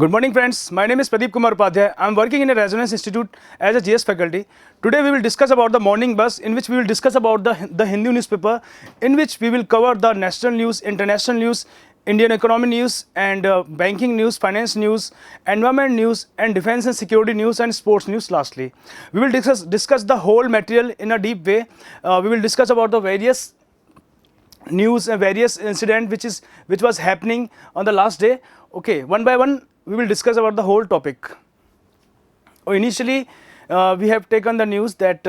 Good morning, friends. My name is Pradeep Kumar Upadhyay. I am working in a Resonance Institute as a GS faculty. Today we will discuss about the morning bus, in which we will discuss about the Hindu newspaper, in which we will cover the national news, international news, Indian economy news, and banking news, finance news, environment news, and defense and security news, and sports news. Lastly, we will discuss the whole material in a deep way. We will discuss about the various news and various incident which was happening on the last day. Okay, one by one we will discuss about the whole topic. Initially we have taken the news that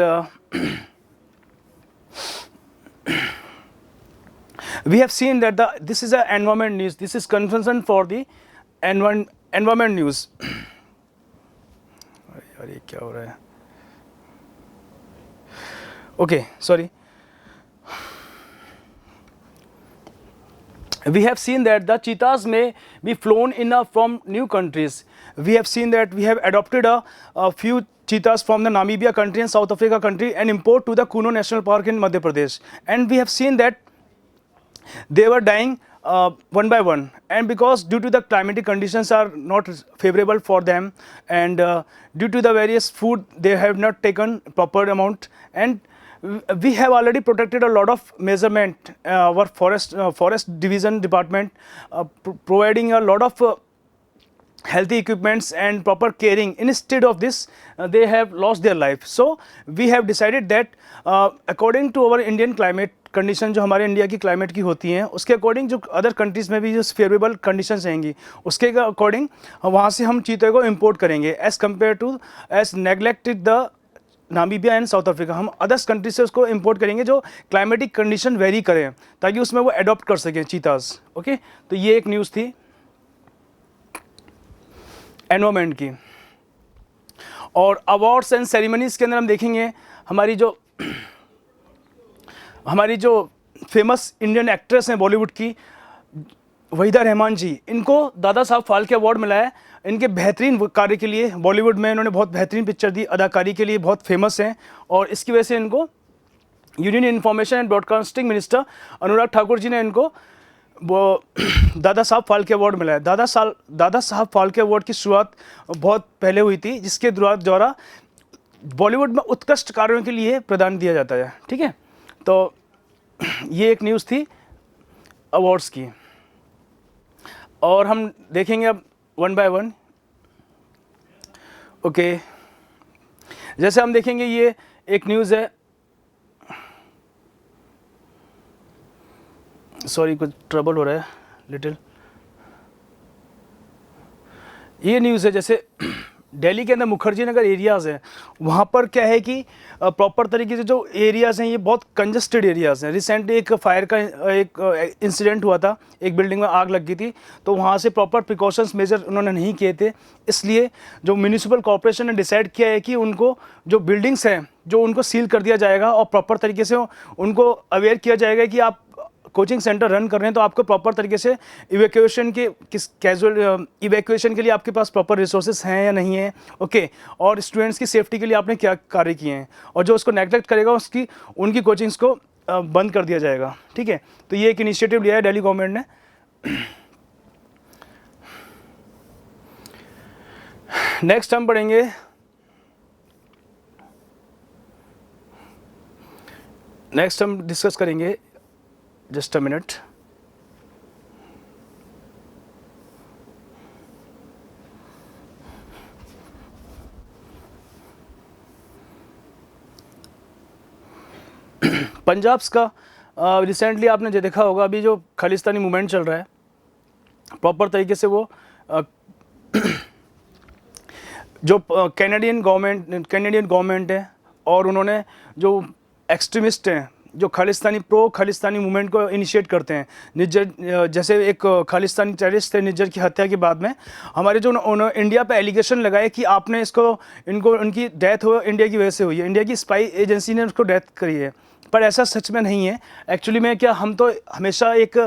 we have seen that this is an environment news. This is concern for the environment news. Okay, sorry. We have seen that the cheetahs may be flown in from new countries. We have seen that we have adopted a few cheetahs from the Namibia country and South Africa country and import to the Kuno National Park in Madhya Pradesh. And we have seen that they were dying one by one, and because due to the climatic conditions are not favorable for them, and due to the various food they have not taken proper amount, and we have already protected a lot of measurement. Our forest division department providing a lot of healthy equipments and proper caring. Instead of this, they have lost their life. So we have decided that according to our Indian climate condition जो हमारे India की climate की होती हैं, उसके according जो other countries में भी जो फेवरेबल कंडीशंस रहेंगी, उसके अकॉर्डिंग वहाँ से हम चीते को इंपोर्ट करेंगे as compare to as neglected the Namibia and South Africa. हम अदर्स कंट्रीज से उसको इंपोर्ट करेंगे जो क्लाइमेटिक कंडीशन वेरी करें ताकि उसमें वो अडॉप्ट कर सकें चीताज. ओके, तो ये एक न्यूज़ थी एनवायरमेंट की. और अवार्ड्स एंड सेरेमनीज़ के अंदर हम देखेंगे हमारी जो फेमस इंडियन एक्ट्रेस हैं बॉलीवुड की, वहीदा रहमान जी, इनको दादा साहब फाल्के अवार्ड मिला है इनके बेहतरीन कार्य के लिए. बॉलीवुड में इन्होंने बहुत बेहतरीन पिक्चर दी, अदाकारी के लिए बहुत फेमस हैं, और इसकी वजह से इनको union information and broadcasting minister Anurag Thakur ji ने इनको वो दादा साहब फाल्के अवार्ड मिला है. दादा साहब फाल्के अवार्ड की शुरुआत बहुत पहले हुई थी, जिसके द्वारा बॉलीवुड में उत्कृष्ट कार्यों के लिए प्रदान दिया जाता है. ठीक है, तो ये एक न्यूज़ थी अवार्ड्स की. और हम देखेंगे अब वन बाय वन. ओके, जैसे हम देखेंगे ये एक न्यूज़ है, सॉरी कुछ ट्रबल हो रहा है लिटिल. ये न्यूज़ है जैसे दिल्ली के अंदर मुखर्जी नगर एरियाज़ हैं, वहाँ पर क्या है कि प्रॉपर तरीके से जो एरियाज़ हैं ये बहुत कंजस्टेड एरियाज़ हैं. रिसेंटली एक फायर का एक इंसिडेंट हुआ था, एक बिल्डिंग में आग लग गई थी, तो वहाँ से प्रॉपर प्रिकॉशंस मेजर उन्होंने नहीं किए थे. इसलिए जो म्यूनिसिपल कॉर्पोरेशन ने डिसाइड किया है कि उनको जो बिल्डिंग्स हैं जो उनको सील कर दिया जाएगा और प्रॉपर तरीके से उनको अवेयर किया जाएगा कि आप कोचिंग सेंटर रन कर रहे हैं तो आपको प्रॉपर तरीके से इवैक्यूएशन के लिए आपके पास प्रॉपर रिसोर्सेज हैं या नहीं है. ओके, और स्टूडेंट्स की सेफ्टी के लिए आपने क्या कार्य किए हैं, और जो उसको नेगलेक्ट करेगा उनकी कोचिंग्स को बंद कर दिया जाएगा. ठीक है, तो ये एक इनिशिएटिव लिया है दिल्ली गवर्नमेंट ने. नेक्स्ट हम पढ़ेंगे हम डिस्कस करेंगे. Just a minute. पंजाब का रिसेंटली आपने जो देखा होगा, अभी जो खालिस्तानी मूवमेंट चल रहा है, प्रॉपर तरीके से वो जो कैनेडियन गवर्नमेंट है, और उन्होंने जो एक्सट्रीमिस्ट हैं जो खालिस्तानी मूवमेंट को इनिशिएट करते हैं. निज्जर जैसे एक खालिस्तानी टेररिस्ट थे, निज्जर की हत्या के बाद में हमारे जो इंडिया पे एलिगेशन लगाए कि आपने उनकी डेथ हो इंडिया की वजह से हुई है, इंडिया की स्पाई एजेंसी ने उसको डेथ करी है. पर ऐसा सच में नहीं है. एक्चुअली में क्या, हम तो हमेशा एक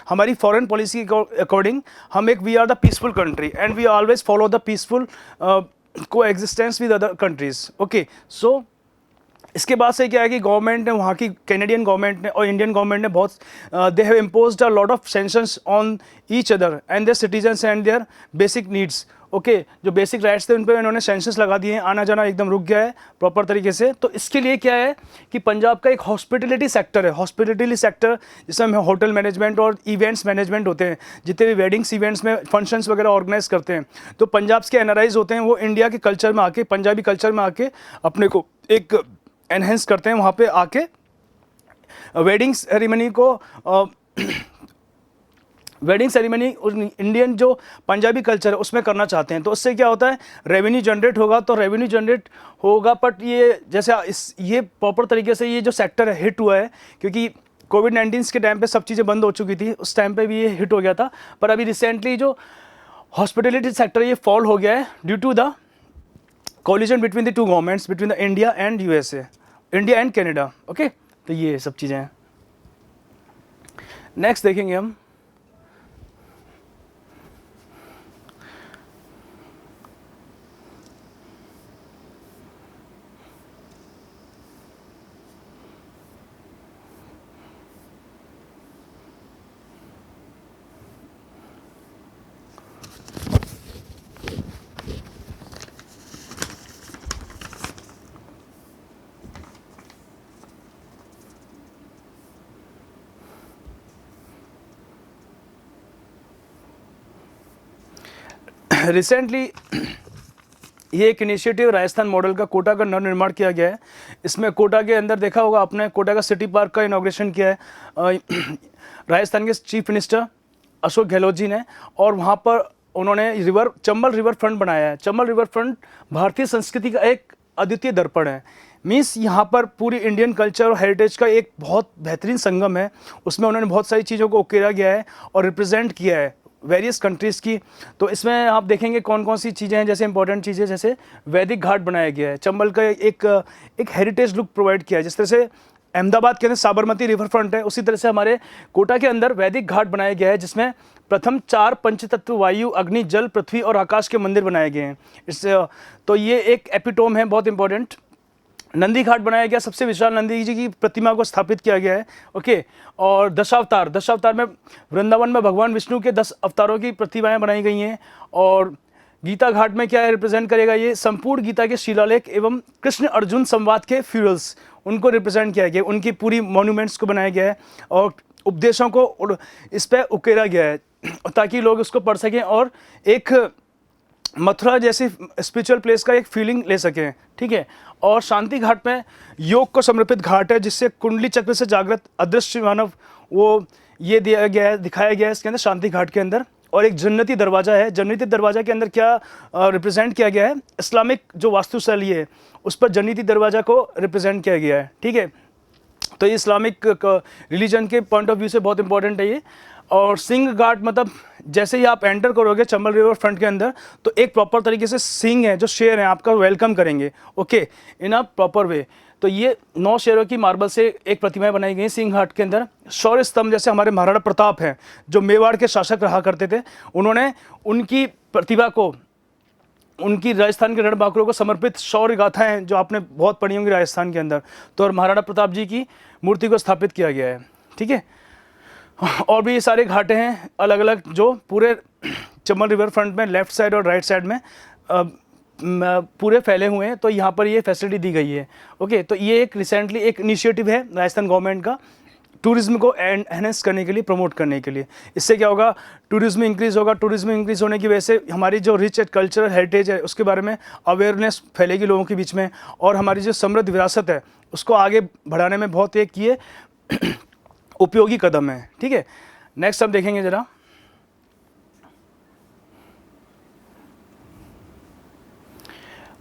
हमारी फॉरेन पॉलिसी के अकॉर्डिंग हम we are the peaceful country and we always follow the peaceful coexistence with other countries. Okay, so इसके बाद से क्या है कि गवर्नमेंट ने, वहाँ की कैनेडियन गवर्नमेंट ने और इंडियन गवर्नमेंट ने बहुत they have imposed a lot of sanctions on each other and their citizens and their basic needs. Okay, जो बेसिक राइट्स थे उन पे इन्होंने सेंसस लगा दिए हैं, आना जाना एकदम रुक गया है प्रॉपर तरीके से। तो इसके लिए क्या है कि पंजाब का एक हॉस्पिटलिटी सेक्टर है, हॉस्पिटलिटी सेक्टर जिसमें होटल मैनेजमेंट और इवेंट्स मैनेजमेंट होते हैं, जितने भी वेडिंग्स इवेंट्स में फंक्शंस वगैरह ऑर्गेनाइज करते हैं। तो पंजाब के एनआरआईज होते हैं, वो इंडिया के कल्चर में आके, पंजाबी कल्चर में आके अपने को एक एनहेंस करते हैं, वहाँ पे आके वेडिंग सेरेमनी को वेडिंग सेरेमनी इंडियन जो पंजाबी कल्चर है उसमें करना चाहते हैं। तो उससे क्या होता है, रेवेन्यू जनरेट होगा। तो रेवेन्यू जनरेट होगा, बट ये जैसे ये प्रॉपर तरीके से ये जो सेक्टर है हिट हुआ है, क्योंकि कोविड-19 के टाइम पे सब चीज़ें बंद हो चुकी थी, उस टाइम पे भी ये हिट हो गया था। पर अभी रिसेंटली जो हॉस्पिटलिटी सेक्टर ये फॉल हो गया है due to the collision between the two governments, between the India and USA, India and Canada. Okay, तो ये सब चीज़ें हैं। नेक्स्ट देखेंगे हम, रिसेंटली ये एक इनिशिएटिव राजस्थान मॉडल का कोटा का नवनिर्माण किया गया है। इसमें कोटा के अंदर देखा होगा आपने, कोटा का सिटी पार्क का इनॉग्रेशन किया है राजस्थान के चीफ मिनिस्टर अशोक गहलोत जी ने, और वहाँ पर उन्होंने चंबल रिवर फ्रंट बनाया है। चंबल रिवर फ्रंट भारतीय संस्कृति का एक अद्वितीय दर्पण है। मीन्स यहाँ पर पूरी इंडियन कल्चर और हेरिटेज का एक बहुत बेहतरीन संगम है। उसमें उन्होंने बहुत सारी चीज़ों को उकेरा गया है और रिप्रेजेंट किया है वेरियस कंट्रीज़ की। तो इसमें आप देखेंगे कौन कौन सी चीज़ें हैं, जैसे इंपॉर्टेंट चीज़ें, जैसे वैदिक घाट बनाया गया है, चंबल का एक हेरिटेज लुक प्रोवाइड किया है। जिस तरह से अहमदाबाद के अंदर साबरमती रिवर फ्रंट है, उसी तरह से हमारे कोटा के अंदर वैदिक घाट बनाया गया है, जिसमें प्रथम 4 पंचतत्व वायु, अग्नि, जल, पृथ्वी और आकाश के मंदिर बनाए गए हैं। तो ये एक एपिटोम है बहुत इंपॉर्टेंट। नंदी घाट बनाया गया, सबसे विशाल नंदी जी की प्रतिमा को स्थापित किया गया है। ओके, और दशावतार में वृंदावन में भगवान विष्णु के 10 अवतारों की प्रतिमाएं बनाई गई हैं। और गीता घाट में क्या है, रिप्रेजेंट करेगा ये संपूर्ण गीता के शिलालेख एवं कृष्ण अर्जुन संवाद के फ्यूरल्स, उनको रिप्रेजेंट किया गया, उनकी पूरी मॉन्यूमेंट्स को बनाया गया है और उपदेशों को इस पर उकेरा गया है ताकि लोग उसको पढ़ सकें और एक मथुरा जैसी स्पिरिचुअल प्लेस का एक फीलिंग ले सकें। ठीक है, और शांति घाट में योग को समर्पित घाट है, जिससे कुंडली चक्र से जागृत अदृश्य मानव वो ये दिया गया है, दिखाया गया है इसके अंदर शांति घाट के अंदर। और एक जन्नती दरवाज़ा है, जन्नती दरवाज़ा के अंदर क्या रिप्रेजेंट किया गया है, इस्लामिक जो वास्तुशैली है उस पर जन्नती दरवाज़ा को रिप्रेजेंट किया गया है। ठीक है, तो ये इस्लामिक रिलीजन के पॉइंट ऑफ व्यू से बहुत इंपॉर्टेंट है ये। और सिंह घाट, मतलब जैसे ही आप एंटर करोगे चंबल रिवर फ्रंट के अंदर, तो एक प्रॉपर तरीके से सिंह है जो शेर हैं आपका वेलकम करेंगे, okay, in a proper way. तो ये 9 शेरों की मार्बल से एक प्रतिमाएं बनाई गई सिंह घाट के अंदर। शौर्य स्तंभ, जैसे हमारे महाराणा प्रताप हैं जो मेवाड़ के शासक रहा करते थे, उन्होंने उनकी प्रतिभा को, उनकी राजस्थान के रणबांकुरों को समर्पित शौर्य गाथाएं जो आपने बहुत पढ़ी होंगी राजस्थान के अंदर, तो और महाराणा प्रताप जी की मूर्ति को स्थापित किया गया है। ठीक है, और भी ये सारे घाटे हैं अलग अलग जो पूरे चंबल रिवर फ्रंट में लेफ्ट साइड और राइट साइड में पूरे फैले हुए हैं। तो यहाँ पर ये फैसिलिटी दी गई है। ओके, तो ये एक रिसेंटली एक इनिशिएटिव है राजस्थान गवर्नमेंट का टूरिज्म को एनहेंस करने के लिए, प्रमोट करने के लिए। इससे क्या होगा, टूरिज्म इंक्रीज़ होगा। टूरिज्म इंक्रीज़ होने की वजह से हमारी जो रिच कल्चरल हेरिटेज है उसके बारे में अवेयरनेस फैलेगी लोगों के बीच में, और हमारी जो समृद्ध विरासत है उसको आगे बढ़ाने में बहुत एक ये उपयोगी कदम है। ठीक है, नेक्स्ट हम देखेंगे जरा,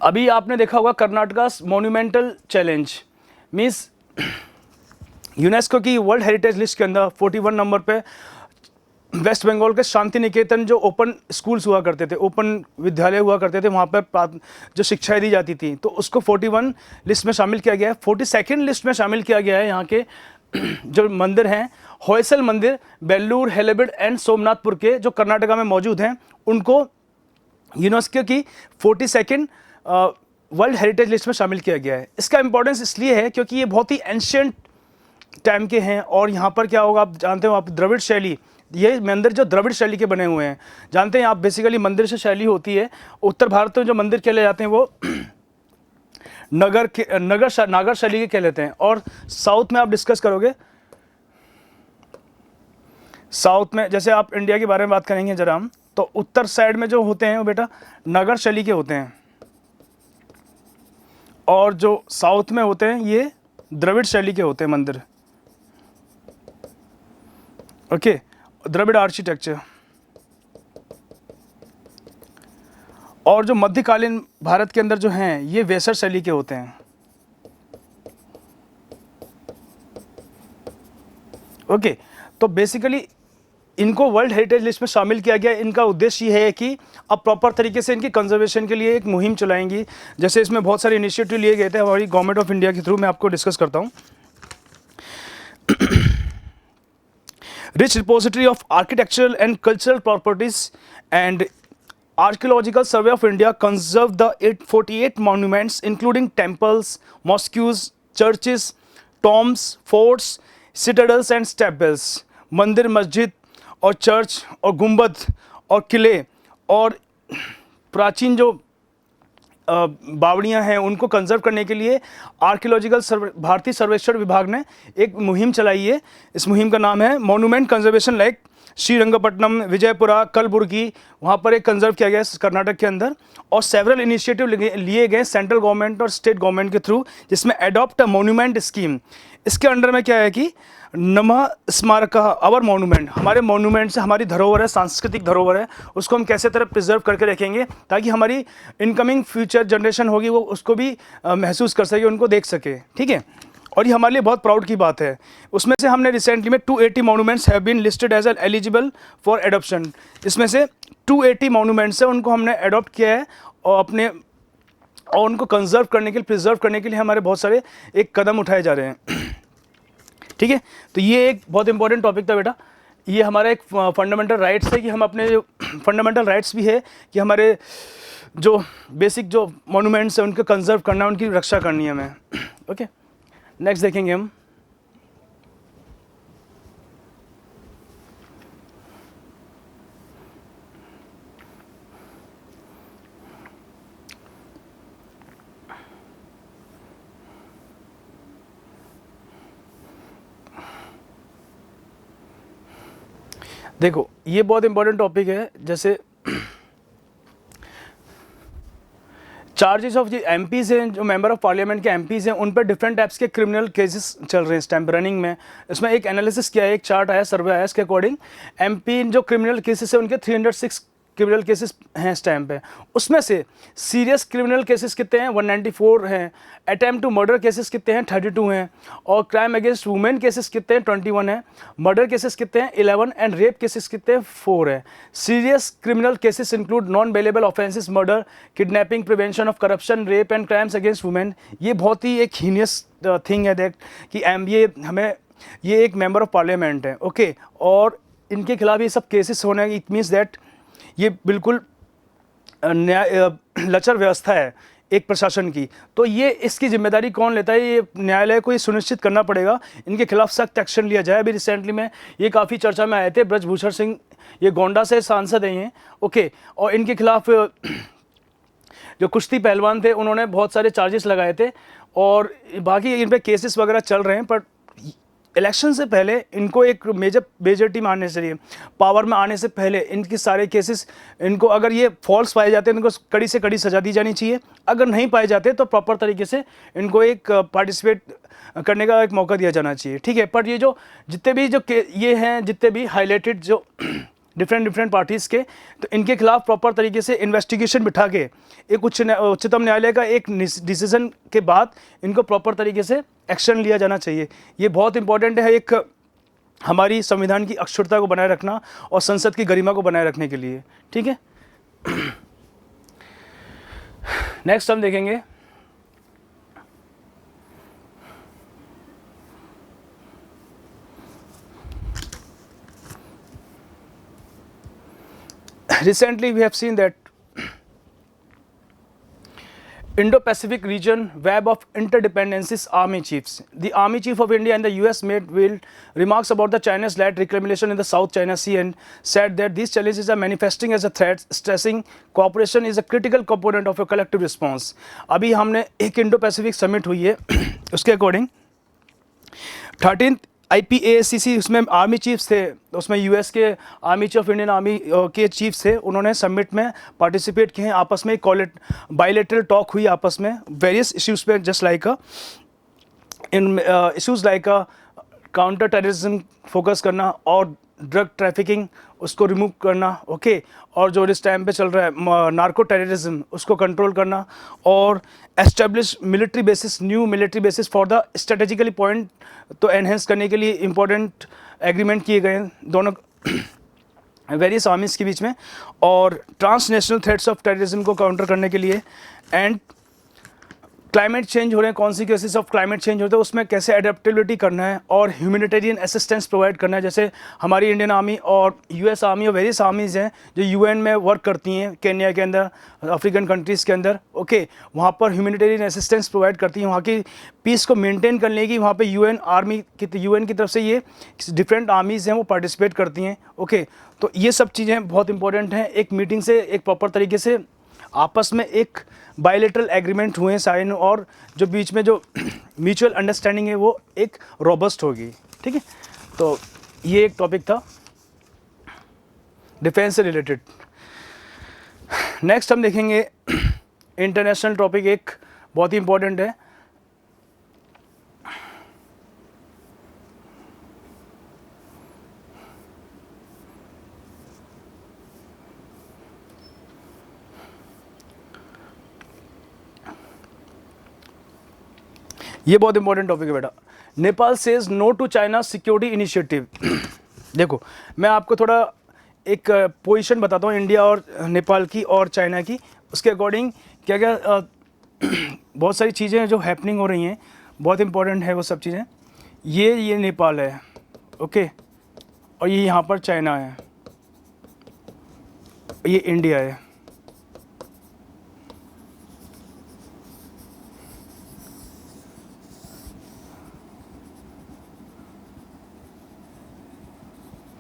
अभी आपने देखा होगा Karnataka monumental challenge, means UNESCO की वर्ल्ड हेरिटेज लिस्ट के अंदर 41 नंबर पे वेस्ट बंगाल के शांति निकेतन जो ओपन स्कूल्स हुआ करते थे, ओपन विद्यालय हुआ करते थे, वहाँ पर जो शिक्षाएं दी जाती थी, तो उसको 41 लिस्ट में शामिल किया गया है। 42nd लिस्ट में शामिल किया गया है यहाँ के जो मंदिर हैं, होयसल मंदिर, बेल्लूर, हेलेबिड एंड सोमनाथपुर के जो कर्नाटका में मौजूद हैं, उनको यूनेस्को की 42nd वर्ल्ड हेरिटेज लिस्ट में शामिल किया गया है। इसका इंपॉर्टेंस इसलिए है क्योंकि ये बहुत ही एंशियंट टाइम के हैं, और यहाँ पर क्या होगा, आप जानते हो, आप द्रविड़ शैली ये मंदिर जो द्रविड़ शैली के बने हुए हैं, जानते हैं आप, बेसिकली मंदिर से शैली होती है। उत्तर भारत में जो मंदिर कहले जाते हैं वो नागर शैली के कहलाते हैं। और साउथ में आप डिस्कस करोगे, साउथ में जैसे आप इंडिया के बारे में बात करेंगे जरा हम, तो उत्तर साइड में जो होते हैं वो बेटा नगर शैली के होते हैं, और जो साउथ में होते हैं ये द्रविड़ शैली के होते हैं मंदिर। Okay, Dravida architecture. और जो मध्यकालीन भारत के अंदर जो हैं ये वेसर शैली के होते हैं। ओके, तो बेसिकली इनको वर्ल्ड हेरिटेज लिस्ट में शामिल किया गया। इनका उद्देश्य ये है कि अब प्रॉपर तरीके से इनकी कंजर्वेशन के लिए एक मुहिम चलाएंगी। जैसे इसमें बहुत सारे इनिशिएटिव लिए गए थे हमारी गवर्नमेंट ऑफ इंडिया के थ्रू, मैं आपको डिस्कस करता हूँ। Rich repository of architectural and cultural properties and Archaeological Survey of India conserved the 848 monuments including temples, mosques, churches, tombs, forts, citadels and stepwells। मंदिर, मस्जिद और चर्च और गुंबद और किले और प्राचीन जो बावड़ियाँ हैं उनको कंजर्व करने के लिए भारतीय सर्वेक्षण विभाग ने एक मुहिम चलाई है। इस मुहिम का नाम है monument conservation, like Srirangapatna, Vijayapura, Kalaburagi, वहाँ पर एक कंजर्व किया गया कर्नाटक के अंदर। और सेवरल इनिशिएटिव लिए गए सेंट्रल गवर्नमेंट और स्टेट गवर्नमेंट के थ्रू, जिसमें एडॉप्ट अ मॉन्यूमेंट स्कीम। इसके अंडर में क्या है कि नमः स्मारक, आवर मॉन्यूमेंट, हमारे मॉन्यूमेंट से हमारी धरोहर है, सांस्कृतिक धरोहर है, उसको हम कैसे तरह प्रिजर्व करके रखेंगे ताकि हमारी इनकमिंग फ्यूचर जनरेशन होगी वो उसको भी महसूस कर सके, उनको देख सके। ठीक है, और ये हमारे लिए बहुत प्राउड की बात है। उसमें से हमने रिसेंटली में 280 monuments have been listed as eligible for adoption. इसमें से 280 मॉन्यूमेंट्स है उनको हमने एडॉप्ट किया है और और उनको कंजर्व करने के लिए, प्रिजर्व करने के लिए हमारे बहुत सारे एक कदम उठाए जा रहे हैं। ठीक है, तो ये एक बहुत इंपॉर्टेंट टॉपिक था बेटा। ये हमारा एक फंडामेंटल राइट्स है कि हम अपने जो फंडामेंटल राइट्स भी है कि हमारे जो बेसिक जो मॉन्यूमेंट्स हैं उनको कंजर्व करना, उनकी रक्षा करनी है हमें। ओके, नेक्स्ट देखेंगे हम। देखो ये बहुत इंपॉर्टेंट टॉपिक है। जैसे चार्जेस ऑफ जो एमपीज़ हैं, जो मेंबर ऑफ पार्लियामेंट के एमपीज़ हैं, उन पर डिफरेंट टाइप्स के क्रिमिनल केसेस चल रहे हैं इस टाइम रनिंग में। इसमें एक एनालिसिस किया है, एक चार्ट आया, सर्वे आया, इसके अकॉर्डिंग एमपी जो क्रिमिनल केसेस है उनके 306 क्रिमिनल केसेस हैं इस टाइम पे। उसमें से सीरियस क्रिमिनल केसेस कितने हैं, 194 हैं। अटैम्प्ट टू मर्डर केसेस कितने हैं, 32 हैं। और क्राइम अगेंस्ट वुमेन केसेस कितने हैं, 21 हैं। मर्डर केसेस कितने हैं, 11। एंड रेप केसेस कितने हैं, 4 है। Serious criminal cases include non bailable offences, murder, kidnapping, prevention of corruption, rape and crimes against women. ये बहुत ही एक हीनियस थिंग है दैट कि ये एक मेंबर ऑफ पार्लियामेंट है। ओके, और इनके खिलाफ ये सब केसेस होने, इट मीन्स दैट ये बिल्कुल लचर व्यवस्था है एक प्रशासन की। तो ये इसकी जिम्मेदारी कौन लेता है, ये न्यायालय को ये सुनिश्चित करना पड़ेगा, इनके खिलाफ सख्त एक्शन लिया जाए। अभी रिसेंटली में ये काफ़ी चर्चा में आए थे, ब्रजभूषण सिंह, ये गोंडा से सांसद हैं ये। ओके, और इनके खिलाफ जो कुश्ती पहलवान थे उन्होंने बहुत सारे चार्जेस लगाए थे और बाकी इन पर केसेस वगैरह चल रहे हैं। पर इलेक्शन से पहले इनको एक मेजॉरिटी में आने से, पावर में आने से पहले इनकी सारे केसेस, इनको अगर ये फॉल्स पाए जाते हैं इनको कड़ी से कड़ी सज़ा दी जानी चाहिए। अगर नहीं पाए जाते तो प्रॉपर तरीके से इनको एक पार्टिसिपेट करने का एक मौका दिया जाना चाहिए। ठीक है, पर ये जो जितने भी ये हैं, जितने भी हाईलाइटेड जो डिफरेंट पार्टीज़ के, तो इनके खिलाफ प्रॉपर तरीके से इन्वेस्टिगेशन बिठा के एक उच्चतम न्यायालय का एक डिसीजन के बाद इनको प्रॉपर तरीके से एक्शन लिया जाना चाहिए। ये बहुत इंपॉर्टेंट है एक हमारी संविधान की अक्षुरता को बनाए रखना और संसद की गरिमा को बनाए रखने के लिए। ठीक है, नेक्स्ट हम देखेंगे recently we have seen that Indo-Pacific region web of interdependencies army chiefs. The army chief of India and the US made wild remarks about the China's-led reclamation in the South China Sea and said that these challenges are manifesting as a threat, stressing cooperation is a critical component of a collective response. अभी हमने एक Indo-Pacific summit हुई है उसके according 13th IPACC उसमें army chiefs थे, उसमें US के army chief of Indian army के चीफ्स थे, उन्होंने समिट में पार्टिसिपेट किए हैं, आपस में बायलैटरल टॉक हुई आपस में वेरियस इश्यूज़ पे, just like in issues like counter terrorism focus करना और ड्रग ट्रैफिकिंग उसको रिमूव करना, ओके, और जो इस टाइम पे चल रहा है नार्को टेररिज्म उसको कंट्रोल करना और establish military bases, new military bases for the strategically point तो एनहेंस करने के लिए इंपॉर्टेंट एग्रीमेंट किए गए हैं दोनों वेरियस आर्मीज़ के बीच में, और ट्रांसनेशनल थ्रेट्स ऑफ टेररिज्म को काउंटर करने के लिए एंड क्लाइमेट चेंज हो रहे हैं, कॉन्सिक्वेंसेस ऑफ क्लाइमेट चेंज होते हैं उसमें कैसे एडेप्टेबिलिटी करना है और ह्यूमैनिटेरियन असिस्टेंस प्रोवाइड करना है। जैसे हमारी इंडियन आर्मी और यूएस आर्मी और वेरियस आर्मीज़ हैं जो यूएन में वर्क करती हैं, केन्या के अंदर, अफ्रीकन कंट्रीज़ के अंदर, ओके, वहाँ पर ह्यूमैनिटेरियन असिस्टेंस प्रोवाइड करती हैं, वहाँ की पीस को मेंटेन करने की, वहाँ पर यूएन की तरफ से ये डिफरेंट आर्मीज़ हैं वो पार्टिसिपेट करती हैं, ओके। तो ये सब चीज़ें बहुत इंपॉर्टेंट हैं। एक मीटिंग से एक प्रॉपर तरीके से आपस में एक बायलैटरल एग्रीमेंट हुए साइन और जो बीच में जो म्यूचुअल अंडरस्टैंडिंग है वो एक रोबस्ट होगी, ठीक है। तो ये एक टॉपिक था डिफेंस से रिलेटेड। नेक्स्ट हम देखेंगे इंटरनेशनल टॉपिक, एक बहुत ही इंपॉर्टेंट है, ये बहुत इंपॉर्टेंट टॉपिक है बेटा। Nepal says no to China security initiative. देखो मैं आपको थोड़ा एक पोजीशन बताता हूँ इंडिया और नेपाल की और चाइना की, उसके अकॉर्डिंग क्या क्या बहुत सारी चीज़ें जो हैपनिंग हो रही हैं, बहुत इंपॉर्टेंट है वो सब चीज़ें। ये नेपाल है, ओके, और ये यहाँ पर चाइना है, ये इंडिया है,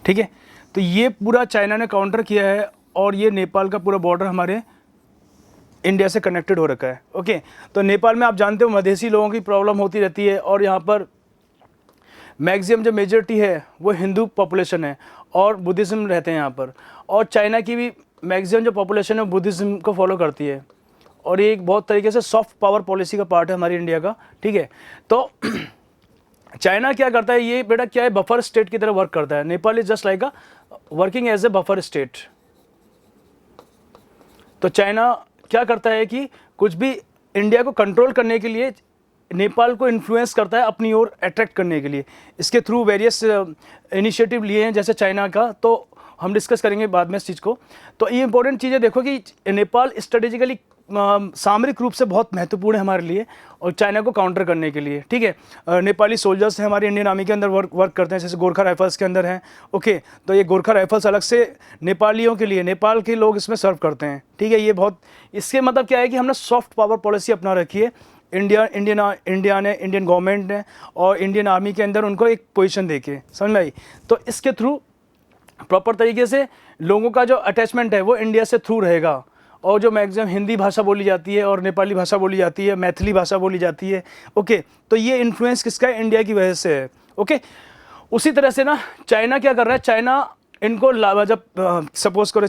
ठीक है। तो ये पूरा चाइना ने काउंटर किया है और ये नेपाल का पूरा बॉर्डर हमारे इंडिया से कनेक्टेड हो रखा है, ओके। तो नेपाल में आप जानते हो मधेसी लोगों की प्रॉब्लम होती रहती है और यहाँ पर मैक्सिमम जो मेजॉरिटी है वो हिंदू पॉपुलेशन है और बुद्धिज़्म रहते हैं यहाँ पर, और चाइना की भी मैक्सिमम जो पॉपुलेशन है वो बुद्धिज़्म को फॉलो करती है और ये एक बहुत तरीके से सॉफ्ट पावर पॉलिसी का पार्ट है हमारी इंडिया का, ठीक है। तो चाइना क्या करता है, ये बेटा क्या है, बफर स्टेट की तरह वर्क करता है। Nepal is just like a working as a buffer state. तो चाइना क्या करता है कि कुछ भी इंडिया को कंट्रोल करने के लिए नेपाल को इन्फ्लुएंस करता है अपनी ओर अट्रैक्ट करने के लिए। इसके थ्रू वेरियस इनिशिएटिव लिए हैं जैसे चाइना का, तो हम डिस्कस करेंगे बाद में इस चीज़ को। तो ये इंपॉर्टेंट चीज़ है, देखो कि नेपाल स्ट्रेटेजिकली सामरिक रूप से बहुत महत्वपूर्ण है हमारे लिए और चाइना को काउंटर करने के लिए, ठीक है। नेपाली सोल्जर्स हैं हमारे इंडियन आर्मी के अंदर वर्क करते हैं, जैसे गोरखा राइफल्स के अंदर हैं, ओके। तो ये गोरखा राइफल्स अलग से नेपालियों के लिए, नेपाल के लोग इसमें सर्व करते हैं, ठीक है। ये बहुत, इसके मतलब क्या है कि हमने सॉफ्ट पावर पॉलिसी अपना रखी है इंडिया ने, इंडियन गवर्नमेंट ने, और इंडियन आर्मी के अंदर उनको एक पोजीशन देके, समझ में आई। तो इसके थ्रू प्रॉपर तरीके से लोगों का जो अटैचमेंट है वो इंडिया से थ्रू रहेगा, और जो मैक्सिमम हिंदी भाषा बोली जाती है और नेपाली भाषा बोली जाती है, मैथिली भाषा बोली जाती है, ओके। तो ये इन्फ्लुएंस किसका है, इंडिया की वजह से है, ओके। उसी तरह से ना चाइना क्या कर रहा है, चाइना इनको जब सपोज करो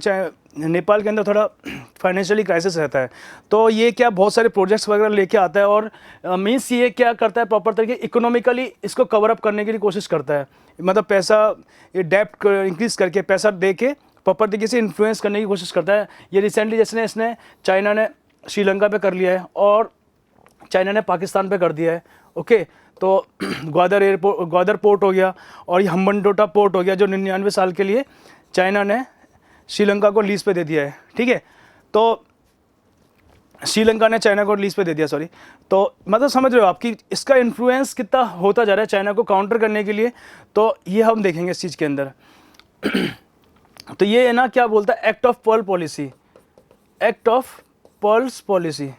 नेपाल के अंदर थोड़ा फाइनेंशियली क्राइसिस रहता है, तो ये क्या बहुत सारे प्रोजेक्ट्स वगैरह लेके आता है और मीन्स ये क्या करता है, प्रॉपर तरीके इकोनॉमिकली इसको कवर अप करने के लिए कोशिश करता है, मतलब पैसा, ये डेप्ट इंक्रीज करके पैसा दे के प्रॉपर तरीके से इन्फ्लुएंस करने की कोशिश करता है। ये रिसेंटली जैसे इसने चाइना ने श्रीलंका पे कर लिया है और चाइना ने पाकिस्तान पे कर दिया है, ओके। तो ग्वादर पोर्ट हो गया और ये हम्बनटोटा पोर्ट हो गया जो 99 साल के लिए चाइना ने श्रीलंका को लीज पे दे दिया है, ठीक है। तो श्रीलंका ने चाइना को लीज पे दे दिया, सॉरी। तो मतलब समझ रहे हो आपकी इसका इन्फ्लुएंस कितना होता जा रहा है चाइना को काउंटर करने के लिए, तो ये हम देखेंगे इस चीज़ के अंदर। तो ये है ना क्या बोलता है, act of pearl policy, act of pearls policy,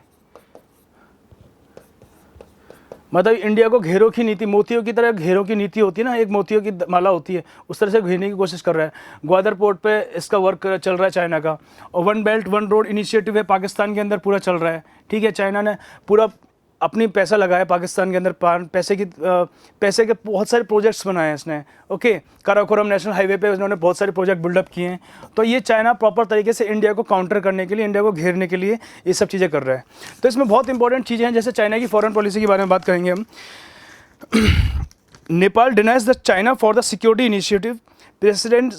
मतलब इंडिया को घेरों की नीति, मोतियों की तरह घेरों की नीति होती है ना, एक मोतियों की माला होती है, उस तरह से घेरने की कोशिश कर रहा है। ग्वादर पोर्ट पे इसका वर्क चल रहा है चाइना का। और one belt one road initiative है पाकिस्तान के अंदर पूरा चल रहा है, ठीक है। चाइना ने पूरा अपनी पैसा लगाया पाकिस्तान के अंदर, पैसे के बहुत सारे प्रोजेक्ट्स बनाए हैं इसने, ओके। काराकोरम नेशनल हाईवे पे उन्होंने बहुत सारे प्रोजेक्ट बिल्डअप किए हैं। तो ये चाइना प्रॉपर तरीके से इंडिया को काउंटर करने के लिए, इंडिया को घेरने के लिए ये सब चीज़ें कर रहा है। तो इसमें बहुत इंपॉर्टेंट चीज़ें हैं, जैसे चाइना की फॉरेन पॉलिसी के बारे में बात करेंगे हम। Nepal denies the China for the security initiative, president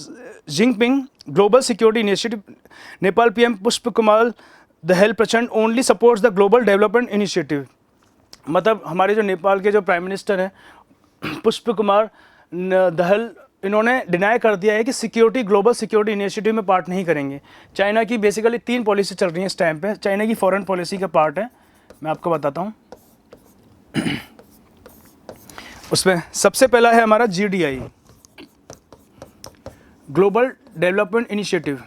Jinping global security initiative, Nepal PM पुष्प कुमार दहल प्रचंड only supports the global development initiative. मतलब हमारे जो नेपाल के जो प्राइम मिनिस्टर हैं पुष्प कुमार दहल, इन्होंने डिनाई कर दिया है कि ग्लोबल सिक्योरिटी इनिशिएटिव में पार्ट नहीं करेंगे। चाइना की बेसिकली 3 पॉलिसी चल रही है इस टाइम पे, चाइना की फॉरेन पॉलिसी का पार्ट है, मैं आपको बताता हूँ। उसमें सबसे पहला है हमारा GDI, ग्लोबल डेवलपमेंट इनिशिएटिव।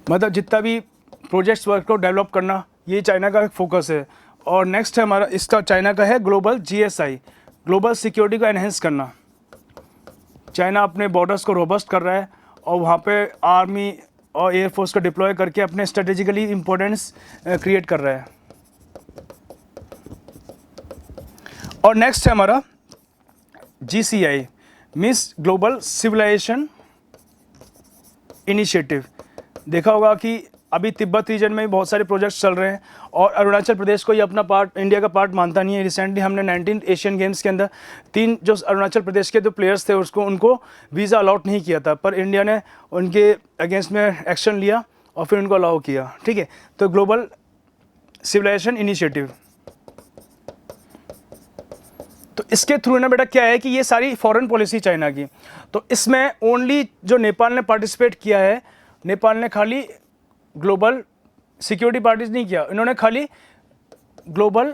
मतलब जितना भी प्रोजेक्ट्स वर्क को डेवलप करना, ये चाइना का फोकस है। और नेक्स्ट है हमारा, इसका चाइना का है ग्लोबल GSI, ग्लोबल सिक्योरिटी को एनहेंस करना। चाइना अपने बॉर्डर्स को रोबस्ट कर रहा है और वहाँ पे आर्मी और एयरफोर्स को डिप्लॉय करके अपने स्ट्रेटेजिकली इम्पोर्टेंस क्रिएट कर रहा है। और नेक्स्ट है हमारा GCI, मिस ग्लोबल सिविलाइजेशन इनिशिएटिव। देखा होगा कि अभी तिब्बत रीजन में बहुत सारे प्रोजेक्ट्स चल रहे हैं और अरुणाचल प्रदेश को ये अपना पार्ट, इंडिया का पार्ट मानता नहीं है। रिसेंटली हमने 19 एशियन गेम्स के अंदर 3 जो अरुणाचल प्रदेश के जो प्लेयर्स थे उनको वीज़ा अलाउट नहीं किया था, पर इंडिया ने उनके अगेंस्ट में एक्शन लिया और फिर उनको अलाउ किया, ठीक है। तो ग्लोबल सिविलाइजेशन इनिशिएटिव, तो इसके थ्रू ना बेटा क्या है कि ये सारी फॉरेन पॉलिसी चाइना की, तो इसमें ओनली जो नेपाल ने पार्टिसिपेट किया है, नेपाल ने खाली ग्लोबल सिक्योरिटी पार्टीज नहीं किया, इन्होंने खाली ग्लोबल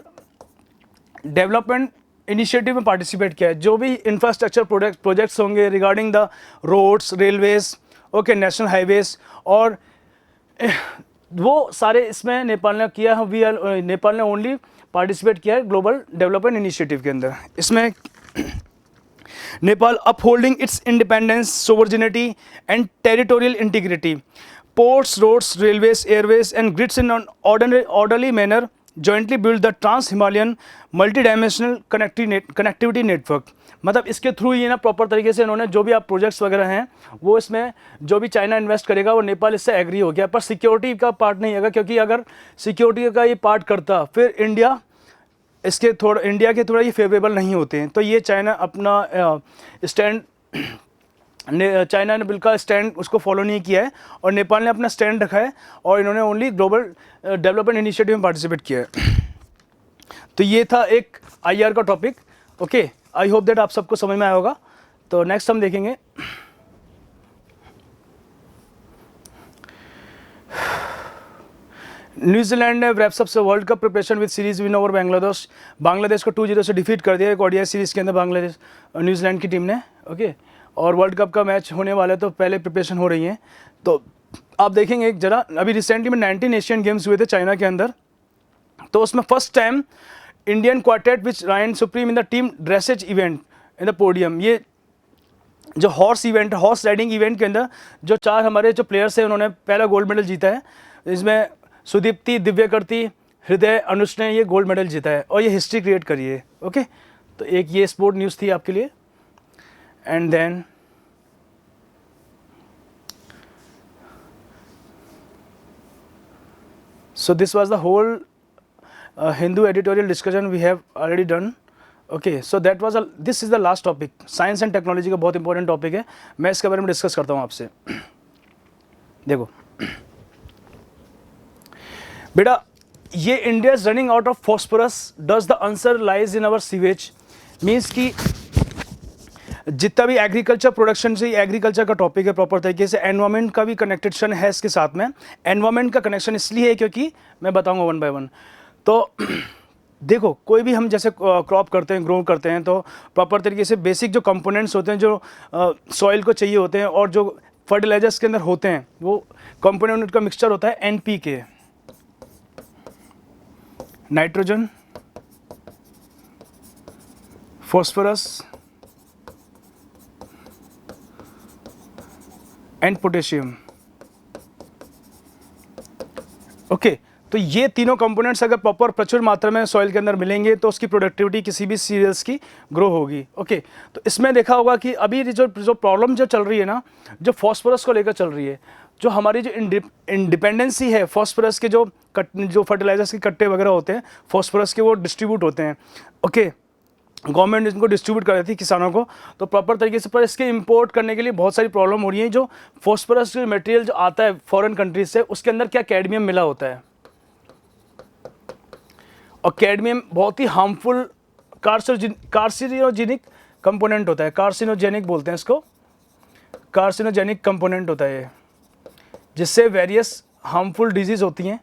डेवलपमेंट इनिशिएटिव में पार्टिसिपेट किया है। जो भी इंफ्रास्ट्रक्चर प्रोजेक्ट्स होंगे regarding the roads, railways, okay, national highways, और वो सारे इसमें नेपाल ने किया है। नेपाल ने ओनली पार्टिसिपेट किया है ग्लोबल डेवलपमेंट इनिशिएटिव के अंदर। इसमें Nepal upholding it's independence, sovereignty and territorial integrity, ports, roads, railways, airways and grids in an orderly manner jointly build the trans-Himalayan multi-dimensional connectivity network। मतलब इसके थ्रू ये ना प्रॉपर तरीके से इन्होंने जो भी आप प्रोजेक्ट्स वगैरह हैं वो इसमें जो भी चाइना इन्वेस्ट करेगा वो नेपाल इससे एग्री हो गया, पर सिक्योरिटी का पार्ट नहीं होगा, क्योंकि अगर सिक्योरिटी का ये पार्ट करता फिर इंडिया के थोड़ा ये फेवरेबल नहीं होते हैं। तो ये चाइना अपना स्टैंड, चाइना ने बिल्कुल स्टैंड उसको फॉलो नहीं किया है और नेपाल ने अपना स्टैंड रखा है और इन्होंने ओनली ग्लोबल डेवलपमेंट इनिशिएटिव में पार्टिसिपेट किया है। तो ये था एक IR का topic, okay. I hope that आप सबको समझ में आया होगा। तो नेक्स्ट हम देखेंगे न्यूजीलैंड ने wraps up world cup preparation with series win over Bangladesh. Bangladesh को 2-0 से डिफीट कर दिया एक ODI सीरीज के अंदर बांग्लादेश न्यूजीलैंड की टीम ने, ओके। और वर्ल्ड कप का मैच होने वाला है तो पहले प्रिपरेशन हो रही है। तो आप देखेंगे एक जरा, अभी रिसेंटली में 19 एशियन गेम्स हुए थे चाइना के अंदर, तो उसमें first time Indian quartet which reign supreme in the team dressage event in the podium. ये जो हॉर्स राइडिंग इवेंट के अंदर जो 4 हमारे जो प्लेयर्स हैं उन्होंने पहला गोल्ड मेडल जीता है। इसमें सुदीप्ति, दिव्यकृति, हृदय, अनुष ने ये गोल्ड मेडल जीता है और ये हिस्ट्री क्रिएट करी है, ओके। तो एक ये स्पोर्ट न्यूज़ थी आपके लिए। And then so this was the whole Hindu editorial discussion we have already done, okay। So that was this is the last topic, science and technology का बहुत इंपॉर्टेंट टॉपिक है, मैं इसके बारे में डिस्कस करता हूँ आपसे। देखो बेटा, ये India is running out of phosphorus, does the answer lies in our sewage. Means की जितना भी एग्रीकल्चर प्रोडक्शन से, एग्रीकल्चर का टॉपिक है प्रॉपर तरीके से, एनवायरमेंट का भी कनेक्टेशन है इसके साथ में। एनवायरमेंट का कनेक्शन इसलिए है क्योंकि मैं बताऊंगा 1 by 1। तो देखो कोई भी हम जैसे क्रॉप करते हैं, ग्रो करते हैं, तो प्रॉपर तरीके से बेसिक जो कंपोनेंट्स होते हैं जो सॉइल को चाहिए होते हैं और जो फर्टिलाइजर्स के अंदर होते हैं वो कंपोनेंट का मिक्सचर होता है NPK, nitrogen, phosphorus and potassium. Okay, तो ये तीनों कंपोनेंट्स अगर प्रॉपर प्रचुर मात्रा में सॉइल के अंदर मिलेंगे तो उसकी प्रोडक्टिविटी किसी भी सीरियल्स की ग्रो होगी। ओके, तो इसमें देखा होगा कि अभी जो प्रॉब्लम जो चल रही है ना, जो फॉस्फोरस को लेकर चल रही है, जो हमारी जो इंडिपेंडेंसी है फॉस्फोरस के, जो फर्टिलाइजर्स के कट्टे वगैरह होते हैं फॉस्फोरस के, वो डिस्ट्रीब्यूट होते हैं। ओके, गवर्नमेंट इनको डिस्ट्रीब्यूट कर रही थी किसानों को, तो प्रॉपर तरीके से, पर इसके इंपोर्ट करने के लिए बहुत सारी प्रॉब्लम हो रही है। जो फॉस्फोरस मटेरियल जो आता है फॉरेन कंट्रीज से, उसके अंदर क्या कैडमियम मिला होता है, और कैडमियम बहुत ही हार्मफुल कार्सिनोजेनिक कंपोनेंट होता है। कार्सिनोजेनिक बोलते हैं इसको, कार्सिनोजेनिक कंपोनेंट होता है ये, जिससे वेरियस हार्मफुल डिजीज होती हैं।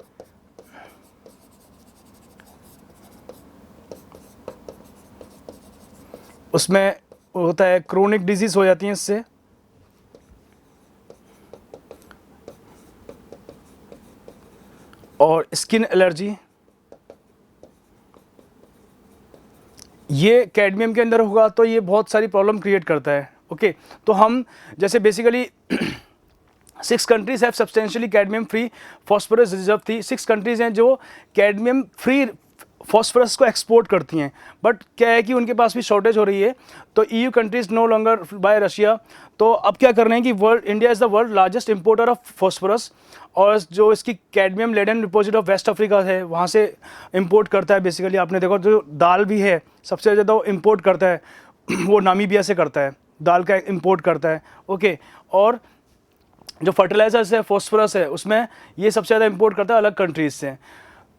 उसमें होता है क्रोनिक डिजीज हो जाती है इससे, और स्किन एलर्जी। ये कैडमियम के अंदर होगा तो ये बहुत सारी प्रॉब्लम क्रिएट करता है। ओके, तो हम जैसे basically 6 countries have substantially cadmium free phosphorus reserve थी। 6 कंट्रीज हैं जो कैडमियम फ्री फॉस्फोरस को एक्सपोर्ट करती हैं, बट क्या है कि उनके पास भी शॉर्टेज हो रही है। तो EU countries no longer buy Russia, तो अब क्या कर रहे हैं कि India is the world largest importer of phosphorus, और जो इसकी cadmium laden deposit of West Africa है वहाँ से इंपोर्ट करता है। बेसिकली आपने देखो जो दाल भी है सबसे ज़्यादा वो इंपोर्ट करता है वो नामीबिया से करता है, दाल का इंपोर्ट करता है। ओके, और जो फर्टिलाइजर्स है फॉस्फोरस है उसमें ये सबसे ज़्यादा इंपोर्ट करता है अलग कंट्रीज से।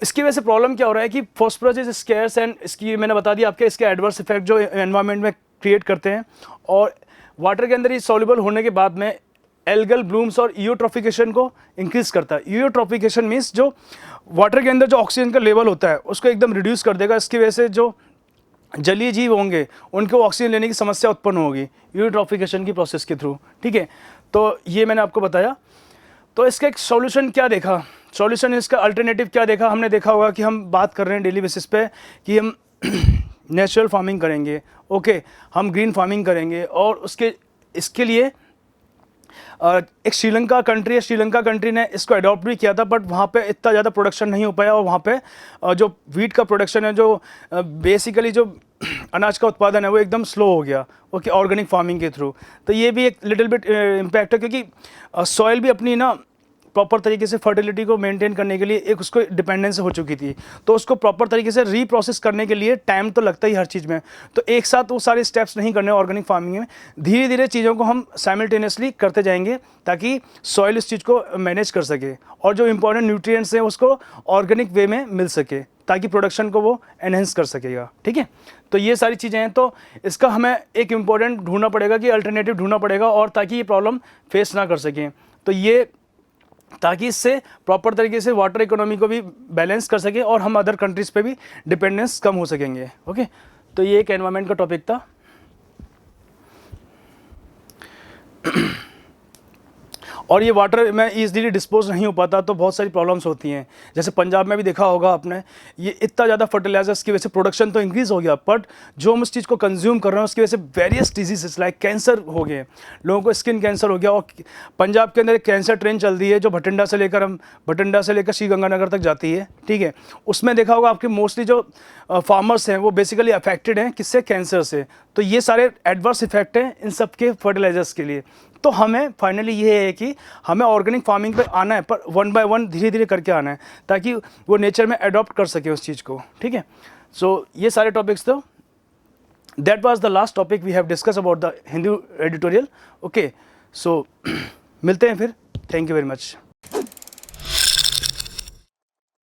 इसकी वजह से प्रॉब्लम क्या हो रहा है कि फॉस्फोरस इज स्केर्स, एंड इसकी मैंने बता दिया आपके इसके एडवर्स इफेक्ट जो एनवायरनमेंट में क्रिएट करते हैं, और वाटर के अंदर ये सॉल्युबल होने के बाद में एल्गल ब्लूम्स और यूट्रोफिकेशन को इंक्रीज करता है। यूट्रोफिकेशन मीन्स जो वाटर के अंदर जो ऑक्सीजन का लेवल होता है उसको एकदम रिड्यूस कर देगा। इसकी वजह से जो जलीय जीव होंगे उनको ऑक्सीजन लेने की समस्या उत्पन्न होगी यूट्रोफिकेशन की प्रोसेस के थ्रू। ठीक है, तो ये मैंने आपको बताया। तो इसका एक सॉल्यूशन क्या देखा, सॉल्यूशन इसका अल्टरनेटिव क्या देखा, हमने देखा होगा कि हम बात कर रहे हैं डेली बेसिस पे कि हम नेचुरल फार्मिंग करेंगे। ओके, हम ग्रीन फार्मिंग करेंगे, और इसके लिए एक श्रीलंका कंट्री है, श्रीलंका कंट्री ने इसको अडॉप्ट भी किया था, बट वहाँ पे इतना ज़्यादा प्रोडक्शन नहीं हो पाया, और वहाँ पे जो वीट का प्रोडक्शन है, जो बेसिकली जो अनाज का उत्पादन है वो एकदम स्लो हो गया। ओके, ऑर्गेनिक फार्मिंग के थ्रू। तो ये भी एक लिटिल बिट इम्पैक्ट है, क्योंकि सॉइल भी अपनी ना प्रॉपर तरीके से फर्टिलिटी को मेंटेन करने के लिए एक उसको डिपेंडेंस हो चुकी थी, तो उसको प्रॉपर तरीके से रीप्रोसेस करने के लिए टाइम तो लगता ही हर चीज़ में। तो एक साथ वो सारे स्टेप्स नहीं करने ऑर्गेनिक फार्मिंग में, धीरे धीरे चीज़ों को हम साइमल्टेनियसली करते जाएंगे ताकि सॉइल इस चीज़ को मैनेज कर सके, और जो इंपॉर्टेंट न्यूट्रिएंट्स हैं उसको ऑर्गेनिक वे में मिल सके, ताकि प्रोडक्शन को वो एनहेंस कर सकेगा। ठीक है, तो ये सारी चीज़ें हैं। तो इसका हमें एक इम्पॉर्टेंट ढूंढना पड़ेगा कि अल्टरनेटिव ढूंढना पड़ेगा, और ताकि ये प्रॉब्लम फेस ना कर सकें, तो ये ताकि इससे प्रॉपर तरीके से वाटर इकोनॉमी को भी बैलेंस कर सके और हम अदर कंट्रीज़ पे भी डिपेंडेंस कम हो सकेंगे। ओके, तो ये एक एनवायरनमेंट का टॉपिक था। और ये वाटर में ईजिली डिस्पोज नहीं हो पाता तो बहुत सारी प्रॉब्लम्स होती हैं। जैसे पंजाब में भी देखा होगा आपने, ये इतना ज़्यादा फर्टिलाइजर्स की वजह से प्रोडक्शन तो इंक्रीज़ हो गया, बट जो हम उस चीज़ को कंज्यूम कर रहे हैं उसकी वजह से वेरियस डिजीजेस लाइक कैंसर हो गए, लोगों को स्किन कैंसर हो गया। और पंजाब के अंदर एक कैंसर ट्रेन चल रही है जो भटिंडा से लेकर श्री गंगानगर तक जाती है। ठीक है, उसमें देखा होगा आपके मोस्टली जो फार्मर्स हैं वो बेसिकली अफेक्टेड हैं किससे, कैंसर से। तो ये सारे एडवर्स इफेक्ट हैं इन सब के फर्टिलाइजर्स के लिए। तो हमें फाइनली ये है कि हमें ऑर्गेनिक फार्मिंग पे आना है, पर 1 बाय 1 धीरे धीरे करके आना है ताकि वो नेचर में अडॉप्ट कर सके उस चीज़ को। ठीक है, सो ये सारे टॉपिक्स तो that was the last topic we have discuss about the Hindu editorial. Okay, so मिलते हैं फिर, थैंक यू वेरी मच।